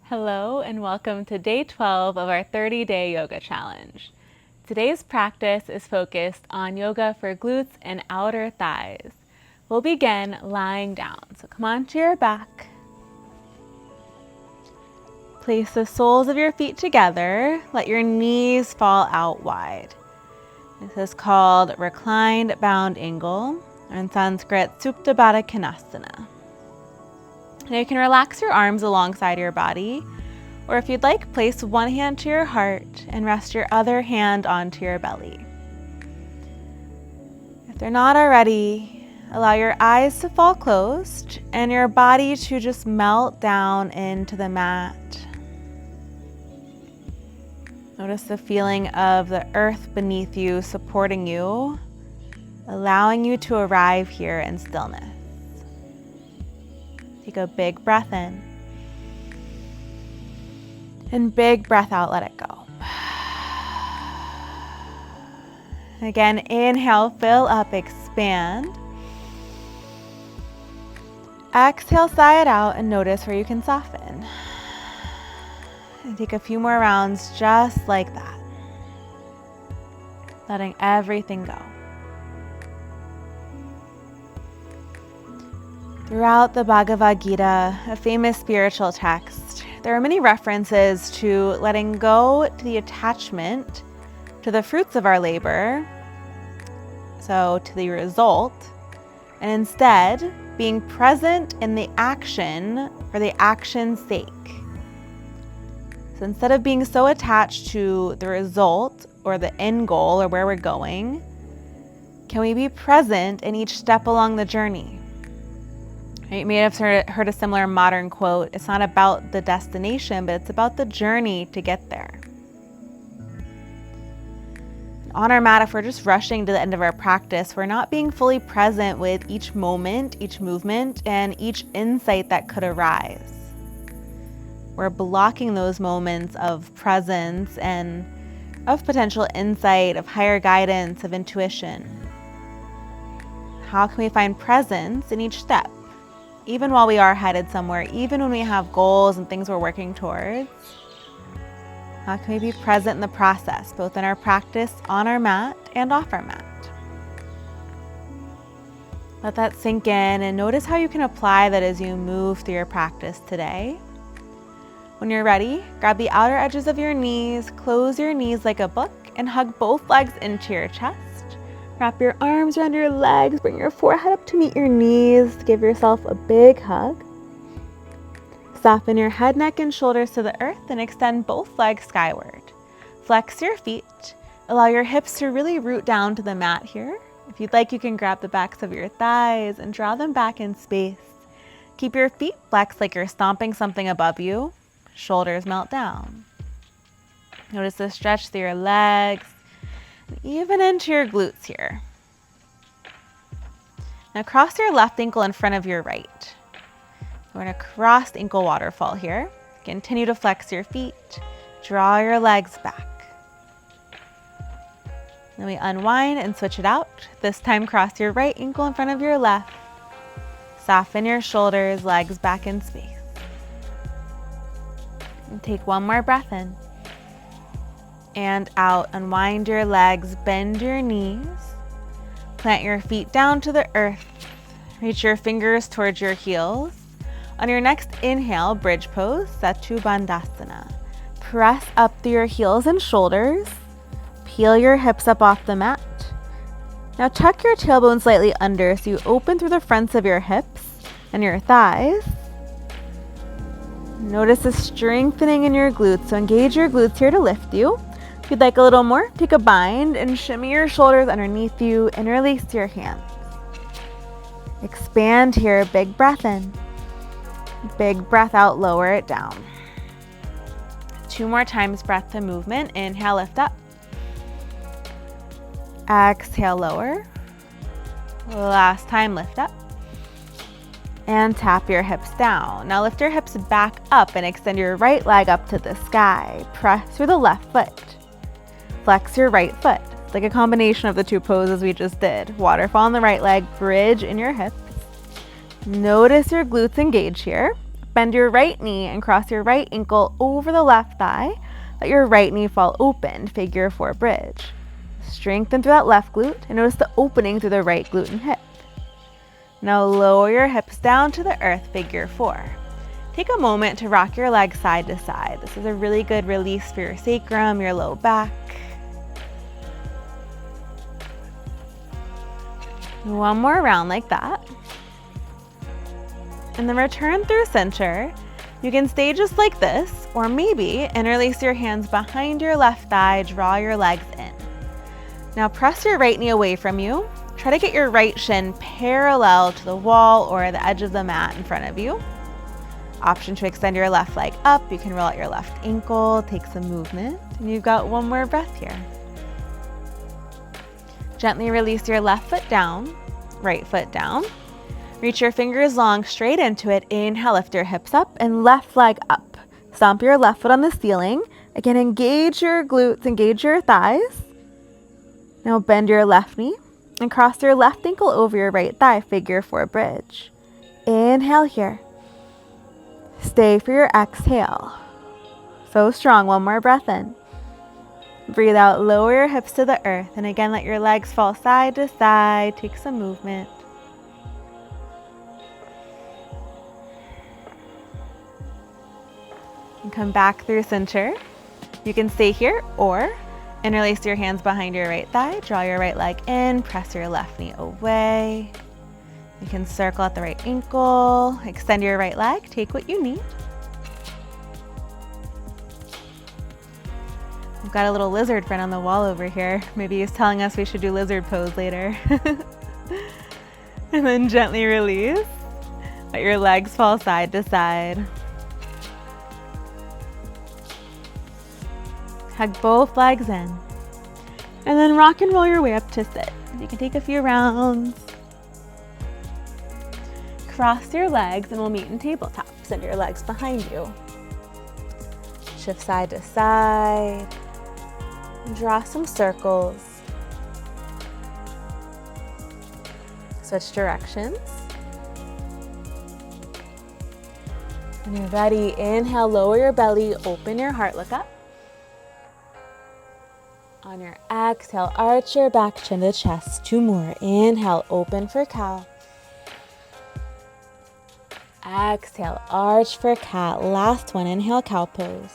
Hello and welcome to day 12 of our 30-day yoga challenge. Today's practice is focused on yoga for glutes and outer thighs. We'll begin lying down. So come onto your back. Place the soles of your feet together. Let your knees fall out wide. This is called reclined bound angle, or in Sanskrit, Supta Baddha Konasana. Now you can relax your arms alongside your body, or if you'd like, place one hand to your heart and rest your other hand onto your belly. If they're not already, allow your eyes to fall closed and your body to just melt down into the mat. Notice the feeling of the earth beneath you supporting you, allowing you to arrive here in stillness. Take a big breath in. And big breath out, let it go. Again, inhale, fill up, expand. Exhale, sigh it out, and notice where you can soften. And take a few more rounds just like that. Letting everything go. Throughout the Bhagavad Gita, a famous spiritual text, there are many references to letting go to the attachment to the fruits of our labor, so to the result, and instead being present in the action for the action's sake. So instead of being so attached to the result or the end goal or where we're going, can we be present in each step along the journey? You may have heard a similar modern quote, it's not about the destination, but it's about the journey to get there. On our mat, if we're just rushing to the end of our practice, we're not being fully present with each moment, each movement, and each insight that could arise. We're blocking those moments of presence and of potential insight, of higher guidance, of intuition. How can we find presence in each step? Even while we are headed somewhere, even when we have goals and things we're working towards, how can we be present in the process, both in our practice, on our mat, and off our mat? Let that sink in and notice how you can apply that as you move through your practice today. When you're ready, grab the outer edges of your knees, close your knees like a book, and hug both legs into your chest. Wrap your arms around your legs, bring your forehead up to meet your knees, give yourself a big hug. Soften your head, neck, and shoulders to the earth and extend both legs skyward. Flex your feet. Allow your hips to really root down to the mat here. If you'd like, you can grab the backs of your thighs and draw them back in space. Keep your feet flexed like you're stomping something above you. Shoulders melt down. Notice the stretch through your legs, even into your glutes here. Now cross your left ankle in front of your right. We're in a crossed ankle waterfall here. Continue to flex your feet. Draw your legs back. Then we unwind and switch it out. This time cross your right ankle in front of your left. Soften your shoulders, legs back in space. And take one more breath in. And out, unwind your legs, bend your knees. Plant your feet down to the earth. Reach your fingers towards your heels. On your next inhale, bridge pose, Setu Bandhasana. Press up through your heels and shoulders. Peel your hips up off the mat. Now tuck your tailbone slightly under so you open through the fronts of your hips and your thighs. Notice the strengthening in your glutes, so engage your glutes here to lift you. If you'd like a little more, take a bind and shimmy your shoulders underneath you and release your hands. Expand here, big breath in. Big breath out, lower it down. 2 more times breath to movement. Inhale, lift up. Exhale, lower. Last time, lift up. And tap your hips down. Now lift your hips back up and extend your right leg up to the sky. Press through the left foot. Flex your right foot. It's like a combination of the 2 poses we just did. Waterfall on the right leg, bridge in your hips. Notice your glutes engage here. Bend your right knee and cross your right ankle over the left thigh. Let your right knee fall open, figure 4 bridge. Strengthen through that left glute and notice the opening through the right glute and hip. Now lower your hips down to the earth, figure 4. Take a moment to rock your legs side to side. This is a really good release for your sacrum, your low back. One more round like that. And then return through center. You can stay just like this, or maybe interlace your hands behind your left thigh, draw your legs in. Now press your right knee away from you. Try to get your right shin parallel to the wall or the edge of the mat in front of you. Option to extend your left leg up. You can roll out your left ankle, take some movement, and you've got one more breath here. Gently release your left foot down, right foot down. Reach your fingers long straight into it. Inhale, lift your hips up and left leg up. Stomp your left foot on the ceiling. Again, engage your glutes, engage your thighs. Now bend your left knee and cross your left ankle over your right thigh, figure 4 bridge. Inhale here. Stay for your exhale. So strong, one more breath in. Breathe out, lower your hips to the earth, and again let your legs fall side to side, take some movement. And come back through center. You can stay here or interlace your hands behind your right thigh, draw your right leg in, press your left knee away. You can circle at the right ankle, extend your right leg, take what you need. We've got a little lizard friend on the wall over here. Maybe he's telling us we should do lizard pose later. And then gently release. Let your legs fall side to side. Hug both legs in. And then rock and roll your way up to sit. You can take a few rounds. Cross your legs and we'll meet in tabletop. Send your legs behind you. Shift side to side. Draw some circles. Switch directions. When you're ready, inhale, lower your belly, open your heart, look up. On your exhale, arch your back, chin to chest. 2 more. Inhale, open for cow. Exhale, arch for cat. Last one, inhale, cow pose.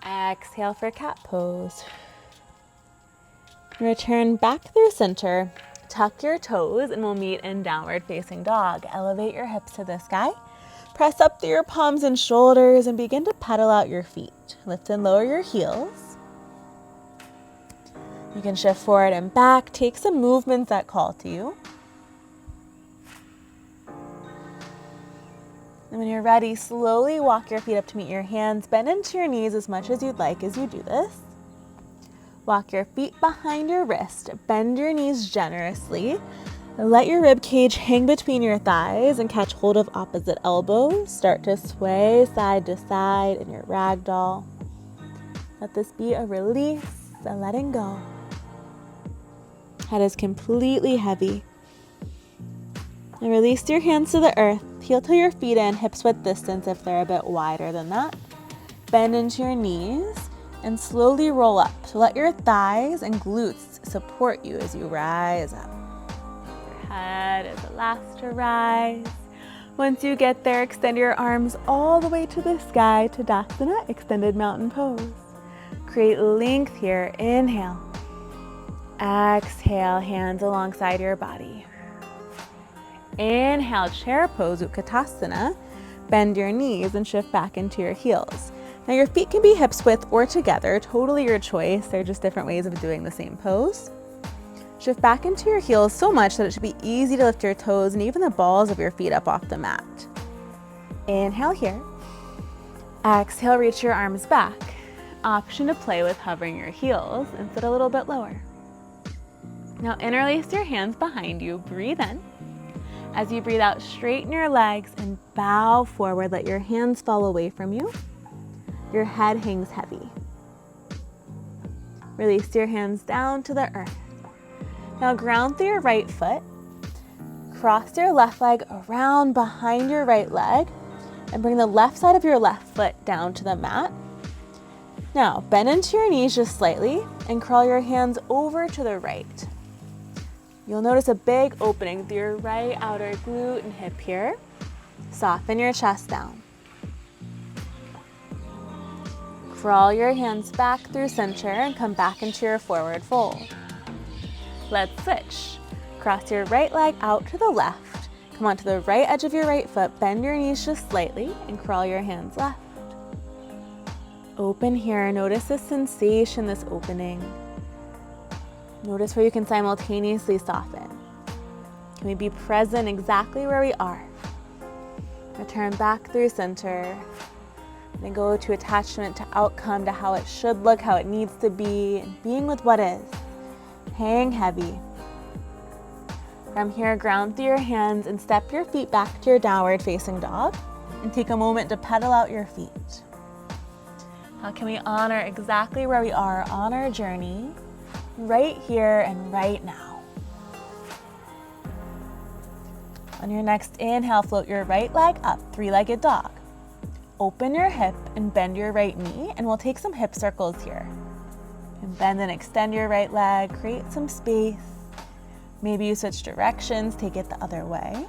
Exhale for cat pose. Return back through center. Tuck your toes and we'll meet in downward facing dog. Elevate your hips to the sky. Press up through your palms and shoulders and begin to pedal out your feet. Lift and lower your heels. You can shift forward and back. Take some movements that call to you. And when you're ready, slowly walk your feet up to meet your hands. Bend into your knees as much as you'd like as you do this. Walk your feet behind your wrist. Bend your knees generously. Let your rib cage hang between your thighs and catch hold of opposite elbows. Start to sway side to side in your ragdoll. Let this be a release, a letting go. Head is completely heavy. And release your hands to the earth. Heel to your feet in, hips width distance if they're a bit wider than that. Bend into your knees and slowly roll up. So let your thighs and glutes support you as you rise up. Head is the last to rise. Once you get there, extend your arms all the way to the sky, Tadasana, extended mountain pose. Create length here. Inhale. Exhale, hands alongside your body. Inhale, chair pose, Utkatasana. Bend your knees and shift back into your heels. Now your feet can be hips width or together, totally your choice. They're just different ways of doing the same pose. Shift back into your heels so much that it should be easy to lift your toes and even the balls of your feet up off the mat. Inhale here. Exhale, reach your arms back. Option to play with hovering your heels and sit a little bit lower. Now interlace your hands behind you. Breathe in. As you breathe out, straighten your legs and bow forward. Let your hands fall away from you. Your head hangs heavy. Release your hands down to the earth. Now ground through your right foot. Cross your left leg around behind your right leg and bring the left side of your left foot down to the mat. Now, bend into your knees just slightly and crawl your hands over to the right. You'll notice a big opening through your right outer glute and hip here. Soften your chest down. Crawl your hands back through center and come back into your forward fold. Let's switch. Cross your right leg out to the left. Come onto the right edge of your right foot, bend your knees just slightly, and crawl your hands left. Open here. Notice this sensation, this opening. Notice where you can simultaneously soften. Can we be present exactly where we are? Return back through center. Then go to attachment to outcome, to how it should look, how it needs to be, and being with what is. Hang heavy. From here, ground through your hands and step your feet back to your downward facing dog and take a moment to pedal out your feet. How can we honor exactly where we are on our journey, right here and right now? On your next inhale, float your right leg up, three-legged dog. Open your hip and bend your right knee, and we'll take some hip circles here. And bend and extend your right leg, create some space. Maybe you switch directions, take it the other way.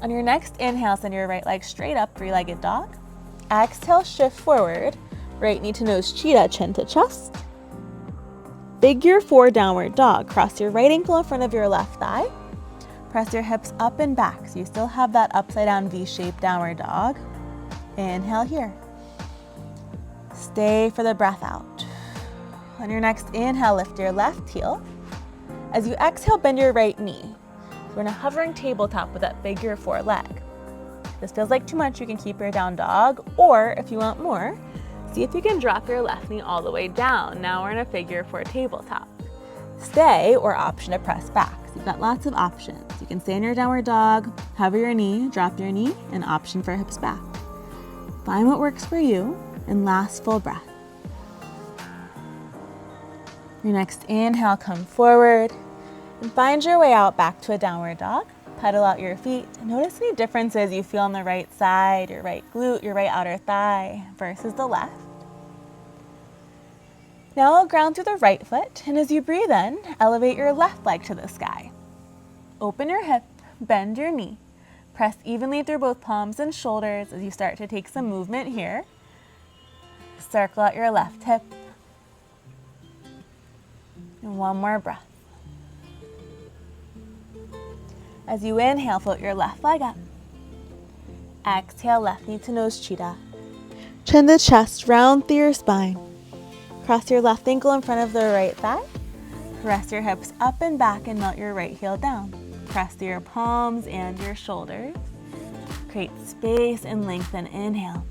On your next inhale, send your right leg straight up, three-legged dog. Exhale, shift forward, right knee to nose cheetah, chin to chest. Figure 4 downward dog. Cross your right ankle in front of your left thigh. Press your hips up and back so you still have that upside down V-shaped downward dog. Inhale here. Stay for the breath out. On your next inhale, lift your left heel. As you exhale, bend your right knee. We're in a hovering tabletop with that figure 4 leg. If this feels like too much, you can keep your down dog, or if you want more, see if you can drop your left knee all the way down. Now we're in a figure 4 tabletop. Stay, or option to press back. So you've got lots of options. You can stay in your downward dog, hover your knee, drop your knee, and option for hips back. Find what works for you, and last full breath. Your next inhale, come forward, and find your way out back to a downward dog. Pedal out your feet. Notice any differences you feel on the right side, your right glute, your right outer thigh versus the left. Now I'll ground through the right foot, and as you breathe in, elevate your left leg to the sky. Open your hip, bend your knee. Press evenly through both palms and shoulders as you start to take some movement here. Circle out your left hip. And one more breath. As you inhale, float your left leg up. Exhale, left knee to nose cheetah. Chin to chest, round through your spine. Cross your left ankle in front of the right thigh. Press your hips up and back and melt your right heel down. Press through your palms and your shoulders. Create space and lengthen. Inhale.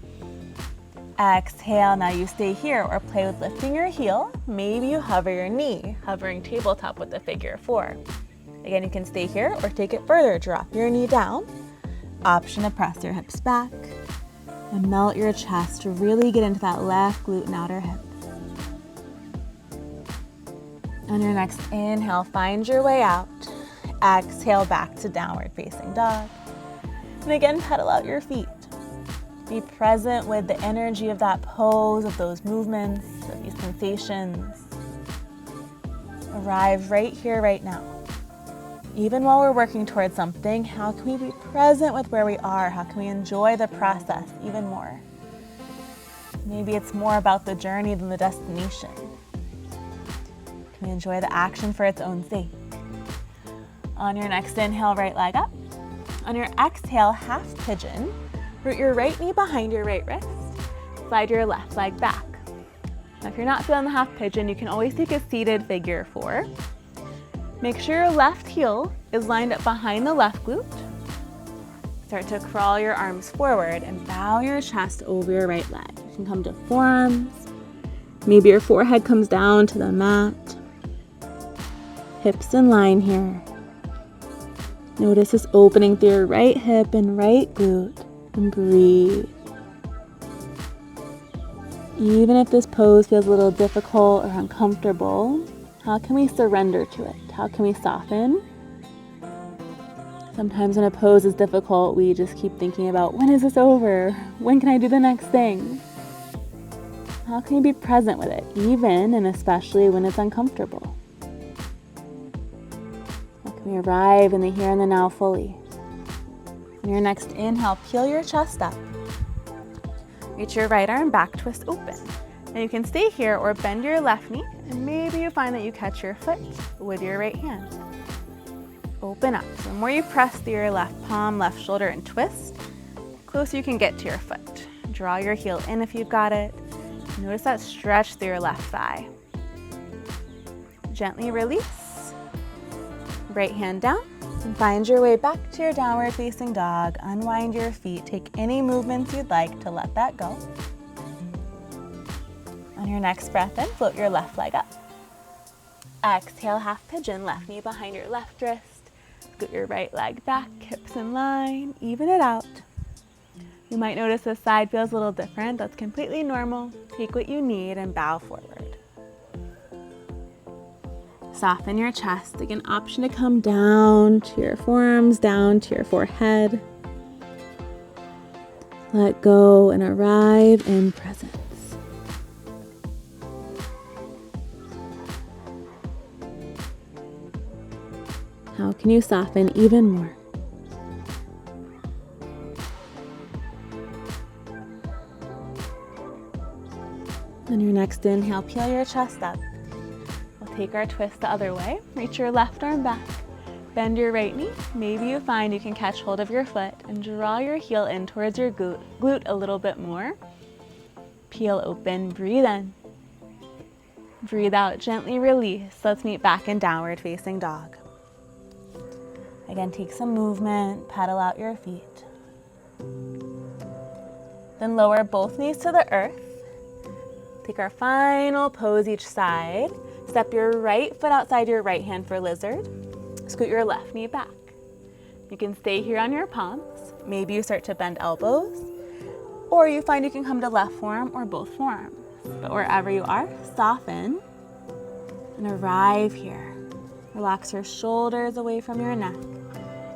Exhale. Now you stay here or play with lifting your heel. Maybe you hover your knee, hovering tabletop with the figure 4. Again, you can stay here or take it further. Drop your knee down. Option to press your hips back and melt your chest to really get into that left glute and outer hip. On your next inhale, find your way out. Exhale back to downward facing dog. And again, pedal out your feet. Be present with the energy of that pose, of those movements, of these sensations. Arrive right here, right now. Even while we're working towards something, how can we be present with where we are? How can we enjoy the process even more? Maybe it's more about the journey than the destination. Can we enjoy the action for its own sake? On your next inhale, right leg up. On your exhale, half pigeon. Root your right knee behind your right wrist. Slide your left leg back. Now, if you're not feeling the half pigeon, you can always take a seated figure 4. Make sure your left heel is lined up behind the left glute. Start to crawl your arms forward and bow your chest over your right leg. You can come to forearms. Maybe your forehead comes down to the mat. Hips in line here. Notice this opening through your right hip and right glute, and breathe. Even if this pose feels a little difficult or uncomfortable, how can we surrender to it? How can we soften? Sometimes when a pose is difficult, we just keep thinking about, when is this over? When can I do the next thing? How can you be present with it, even and especially when it's uncomfortable? How can we arrive in the here and the now fully? On your next inhale, peel your chest up. Reach your right arm back, twist open. And you can stay here or bend your left knee, and maybe you find that you catch your foot with your right hand. Open up. So the more you press through your left palm, left shoulder, and twist, the closer you can get to your foot. Draw your heel in if you've got it. Notice that stretch through your left thigh. Gently release. Right hand down, and find your way back to your downward facing dog. Unwind your feet. Take any movements you'd like to let that go. On your next breath in, float your left leg up. Exhale, half pigeon, left knee behind your left wrist. Scoot your right leg back, hips in line, even it out. You might notice this side feels a little different. That's completely normal. Take what you need and bow forward. Soften your chest. Take an option to come down to your forearms, down to your forehead. Let go and arrive in presence. How can you soften even more? On your next inhale, peel your chest up. We'll take our twist the other way. Reach your left arm back. Bend your right knee. Maybe you find you can catch hold of your foot and draw your heel in towards your glute a little bit more. Peel open, breathe in. Breathe out, gently release. Let's meet back in downward facing dog. Again, take some movement, pedal out your feet. Then lower both knees to the earth. Take our final pose each side. Step your right foot outside your right hand for lizard. Scoot your left knee back. You can stay here on your palms. Maybe you start to bend elbows, or you find you can come to left forearm or both forearms. But wherever you are, soften and arrive here. Relax your shoulders away from your neck,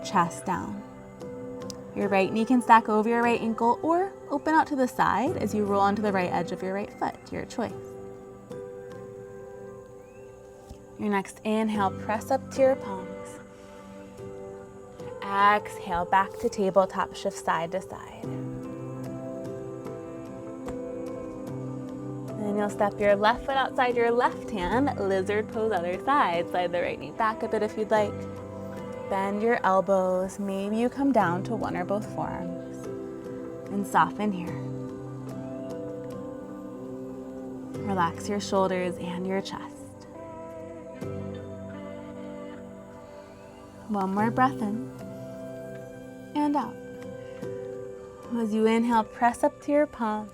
chest down. Your right knee can stack over your right ankle or open out to the side as you roll onto the right edge of your right foot, your choice. Your next inhale, press up to your palms. Exhale, back to tabletop, shift side to side. Then you'll step your left foot outside your left hand, lizard pose other side. Slide the right knee back a bit if you'd like. Bend your elbows. Maybe you come down to one or both forearms. And soften here. Relax your shoulders and your chest. One more breath in and out. As you inhale, press up to your palm.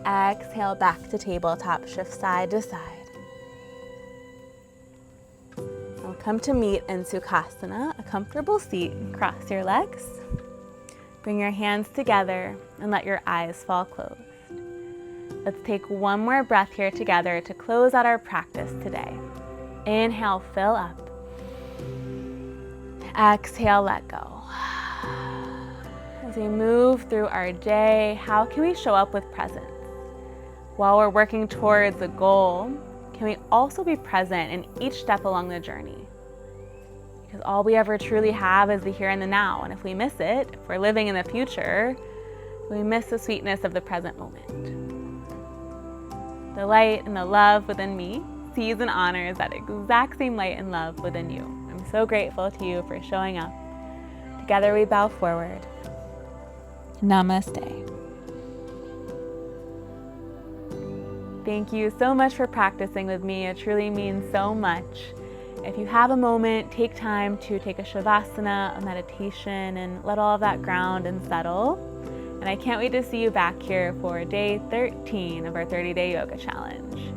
Exhale, back to tabletop, shift side to side. We'll come to meet in Sukhasana, a comfortable seat. Cross your legs. Bring your hands together and let your eyes fall closed. Let's take one more breath here together to close out our practice today. Inhale, fill up. Exhale, let go. As we move through our day, how can we show up with presence? While we're working towards a goal, can we also be present in each step along the journey? Because all we ever truly have is the here and the now, and if we miss it, if we're living in the future, we miss the sweetness of the present moment. The light and the love within me sees and honors that exact same light and love within you. I'm so grateful to you for showing up. Together we bow forward. Namaste. Thank you so much for practicing with me. It truly means so much. If you have a moment, take time to take a shavasana, a meditation, and let all of that ground and settle. And I can't wait to see you back here for day 13 of our 30-day yoga challenge.